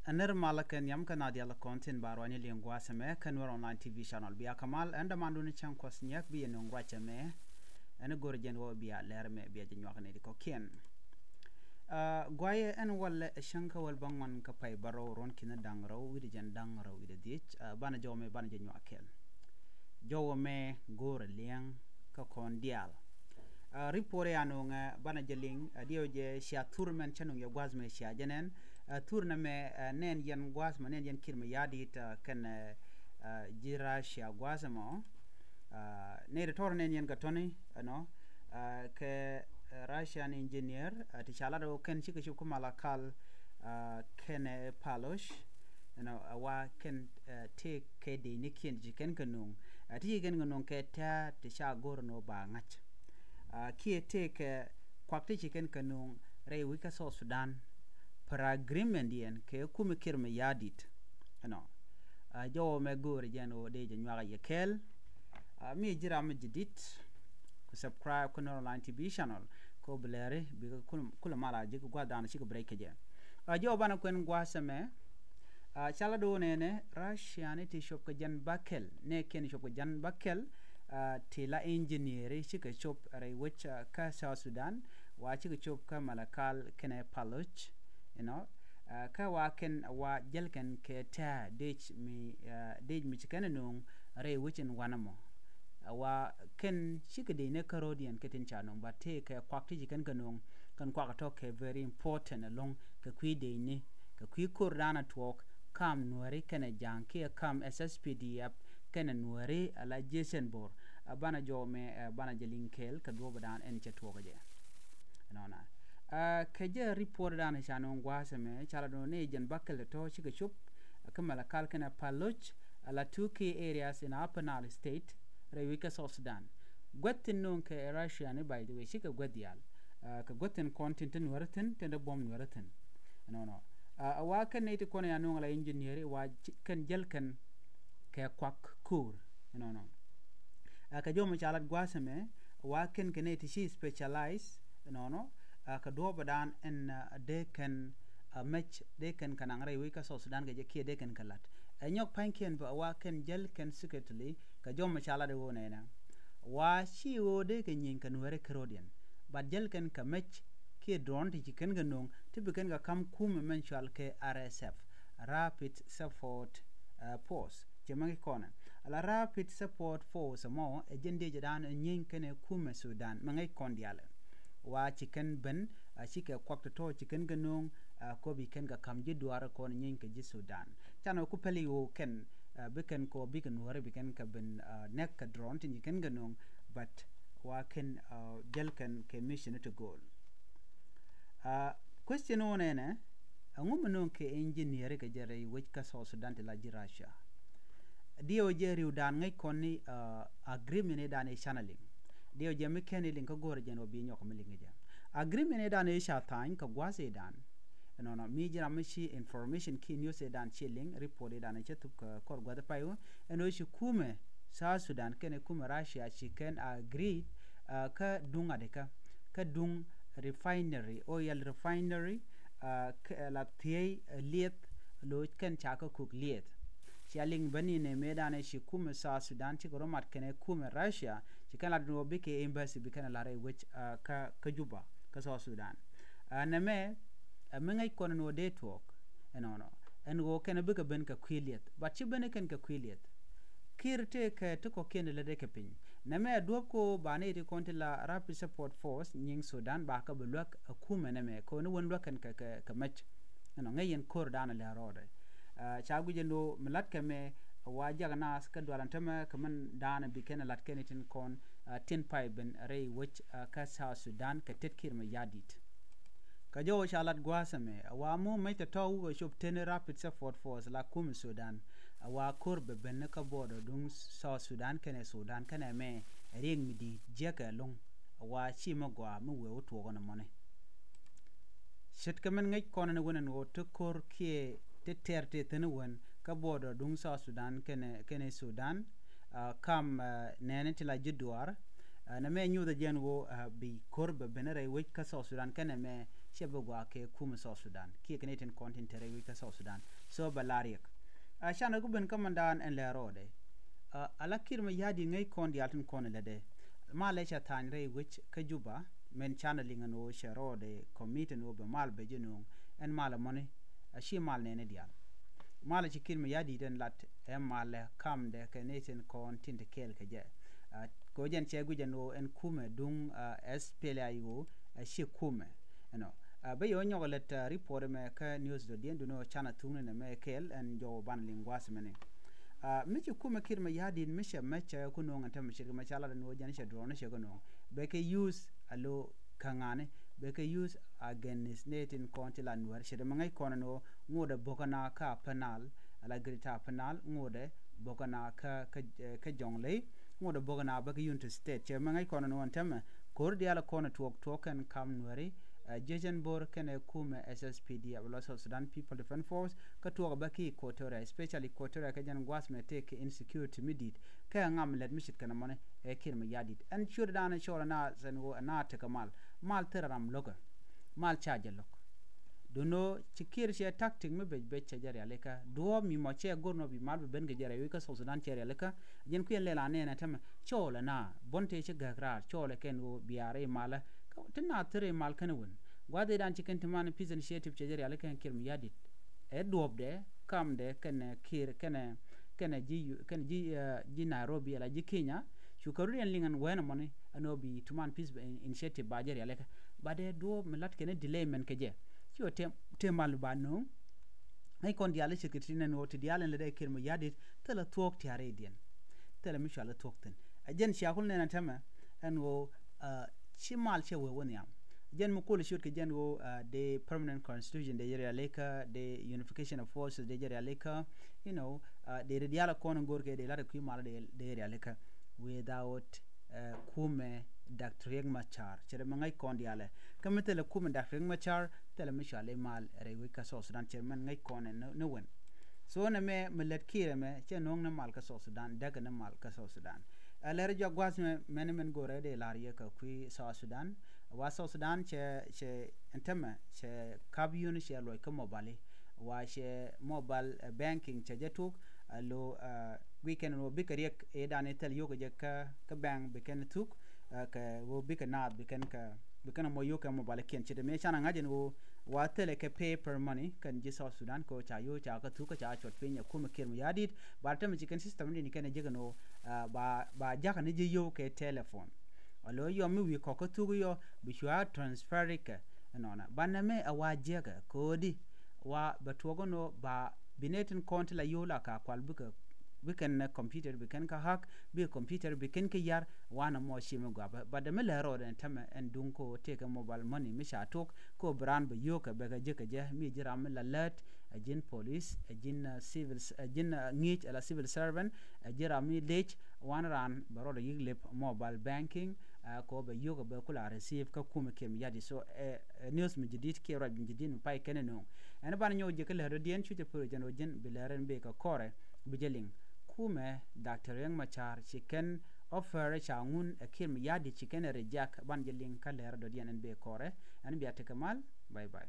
Aner malakan yam kan adia la content barwani lingwa seme kanwer online TV channel biya kamal anda manduni chan kwasnyak biya nongwa chame ene gorjen wo biya lerme biya jinwa kan ediko kien gwaye en wal shanka wal bangman ka pay baro ron kina dangro widi jan dangro widi dich bana jome bana jinwa kel jowo me gore liang ka kon dial ripore anong bana jeling dioje sia tournament chanung ya gwazme sia jenen tourna me nen yen gwazma nen yen kirma yadit kan jira sia gwazmo ne retor nen yen gatoni no ke Russian engineer ti chalado ken chike chuku malakal ken palosh no wa ken te ke de nikin jiken kanung ti gen nung ke ta ti sha gorno ba ngach ki take kwakti chicken kanung re wika so Sudan per agreement yen ke kumikir me yadit no jo me gore jeno de jenwa yekel mi jira me jidit ku subscribe ku online TV channel ko blere bi kula mala jiku gwa dana chiku break je jo bana kwen gwa seme chala do ne Russia ne ti shop ka jan bakel ne ken shop ka jan bakel tila engineer chika chop re which ka South Sudan wa chika chop ka malakal kene paluch you know ka wa ken wa jelken ke ta dej mi chikana nung re which in wanamo wa ken chika de ne karodian ketin chanong ba te ka kwakti jikan kanung kan kwaka to ke very important along ka kwi de ne ka kwi kordana talk kam nuari kene janki kam SSPDF kene nuari ala Jason Bor bana jome bana jelinkel ka do badan en chetwoga je nona ke je report dan chanon gwaseme chala do ne jen bakel to chika chup kamala kalkana paloch ala two key areas in Upper Nile state rewika South Sudan gwatin non ke Russia ne by the way chika gwadial ka gwatin content nuarten tende bom nuarten no wa kan ne ti kono ya non la engineer wa kan jelkan ke kwak kur no ka jomo chalat gwaseme wa ken ti shi specialize no ka do badan en de kan match de kan kanang re wi ka so Sudan ga je ke de kan kalat nyok panken ba wa ken jel kan secretly ka jomo chalat wo ne na wa shi wo de kan yin kan were krodian ba jel kan ka match ke drone ti ken ga nong ti bi ken ga kam kum mensual ke RSF rapid support force jemangi kona ala rapid support force mo ejende jadan nyin kene kume Sudan mangai kondiale wa chicken ben chike kwakto to chicken ganong ko bi ken ga kam jidwar ko nyin ke ji Sudan chano ku peli wo ken beken ko biken wore biken ka ben nek ka drone tin ken ganong but wa ken jelken ke mission to goal question one ne ngum ke engineer ke jere which ka so Sudan la jirasha dio jeri udan ngai koni agreement e dan e channeling dio je mekeni lin ka gore jen obi nyok melinga ja agreement e dan e shatan ka gwase dan no mi jira mishi information ki news e dan chilling report e dan e chetu ka kor gwada payo eno shi kume South Sudan kene kume Russia chicken agreed ka dunga de ka dung refinery oil refinery la tie liet lo ken chaka cook liet shaling bani ne medane shi kume South Sudan ti romat kene kume Russia ti kana no bike embassy bikana la re which ka Juba ka South Sudan na me mengai kono no de talk no en go kene bika ben ka kwiliet but ti bene ken ka kwiliet kirte ke to ko ken le de ke pin na me do ko bane ri konti la rapid support force nying Sudan ba ka bulak kume na me ko no won lokan ka match no ngayen kor dana le rode chaguje no milat keme wajaga nas ka dwalantama kaman dana bikena lat kenitin kon tin pai ben re which ka South Sudan ka tetkir ma yadit ka jo chalat gwasame wa mu meta taw shop ten rapid support force la kum Sudan wa kurbe ben ka bodo dung South Sudan kene Sudan kene me ring midi jeka long wa chi magwa mu we to gona mone shit kaman ngai kono ne wonen wo to kor kie te terte tene won ka bodo dung South Sudan kene Sudan kam nene tila jidwar na me nyu da jen wo bi korbe benere which ka South Sudan kene me shebogwa ke kuma South Sudan ki Canadian content tere ka South Sudan so balariek shana guben kamandan en le rode alakir ma yadi ngai kon di altun kon lede ma lecha tanre which kajuba men channeling no sherode committee no be mal be jinu en mala money shi mal ne dial mala chikir ma yadi den lat en mal kam de Canadian content kel ke je ko jen che gujano en kume dung SPLIO shi kume be yo nyogolet report me ka news do dien duno chana tune ne me kel en jo ban lingwas mene michi kuma kirma yadin misha mecha kuno ngata michi ma chala no jan she drone she kuno be ke use alo kangane be ke use against natin kontila nuar she de mangai kono no ngode bokana ka penal ala grita penal ngode bokana ka jongle ngode bokana be ke unit state che mangai kono no antama kordiala kono token kam nuari Jason Bor kene kume SSPD South Sudan People Defense Force ka tuwa baki Equatoria especially Equatoria ka jan gwas me take insecurity midit ka ngam let mishit kana mone kirma yadit and sure dana sure na zanwo na te kamal mal teraram loga mal charge lok dono chikir she tactic me be chajer aleka do mi mo che gorno bi mal ben ge jere ka South Sudan chere aleka jen ku lela ne na tama chola na bonte che gagrar chola ken wo biare mala tinna tere mal kana won gwade dan chicken timana peace initiative chejeri ale kan kirmi yadit dob de kam de kan kir kan ji Nairobi ala ji Kenya shukaru en lingan wena money anobi tuman peace initiative bajeri ale ka bade do melat ken delay men keje yo te mal banu ay kon diale secretary no te diale le de kirmi yadit tela talk tiare dien tela mishala talkten ajen shakul ne na tama en wo chimal che we woniam jen mukul shoot ke jen wo the permanent constitution de yeria leka the unification of forces de yeria leka the radiala kon gorke de la ku mal de yeria leka without kume Dr. Riek Machar chere mangai kon diale kametele kume Dr. Riek Machar tele mishale mal rewe ka South Sudan chairman ngai kon no wen so na me melet kire me che nong na mal ka South Sudan daga na mal ka South Sudan alere jo gwas me menemen gore de larie ka kui South Sudan wa South Sudan che entema che kabyun che loy ka mobile wa che mobile banking che jetuk lo weekend no bikariek e dane tel yoga je ka bank beken tuk ka wo bikana beken ka bikana mo yoka mobile ken che de me chana ngajen wo wa tele ke paper money kan je South Sudan ko cha yo cha ka tuka cha chot pinya kuma kirmu yadit ba ta mi chicken system ni kan je gano ba jaka ni je yo ke telephone alo yo mi wi ko tugu yo bi shwa transfer ke nona baname awa jega kodi wa batogo no ba binetin konti la yola ka kwalbuka biken computer biken ka hack bi computer biken ke yar wana mo shime gaba ba da mele ro den tama en dunko take mobile money mi sha tok ko brand be yoka be ga jeka je mi jira mi lalat ajin police ajin civil ajin ngich ala civil servant ajira mi lech wan ran baro da yiglep mobile banking ko be yoga be kula receive ka kuma kem yadi so news mi jidit ke ra bin jidin pai keneno en ban nyo je kala do dien chute pro jano jin bilaren be ka kore bijeling kume Dr. Riek Machar chicken offer changun akim yadi chicken reject ban jeling kala do dien en be kore en bi atakamal bye bye